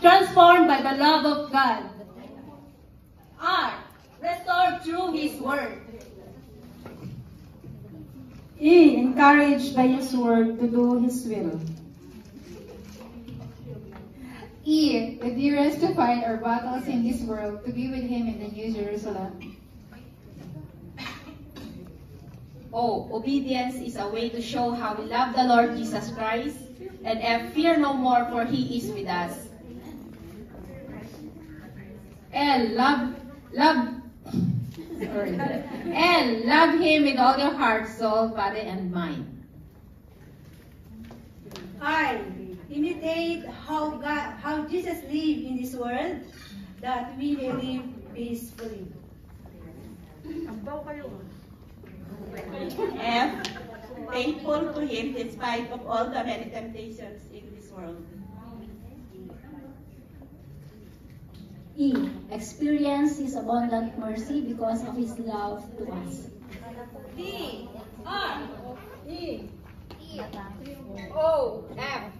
transformed by the love of God. R, restored through His Word. E, encouraged by His Word to do His will. E, with eagerness to fight our battles in this world, to be with Him in the New Jerusalem. O, obedience is a way to show how we love the Lord Jesus Christ. And F, fear no more, for He is with us. L, love Him with all your heart, soul, body, and mind. I, imitate how Jesus lived in this world, that we may live peacefully. F, faithful to Him in spite of all the many temptations in this world. E, experience His abundant mercy because of His love to us. D, R, E, O, F,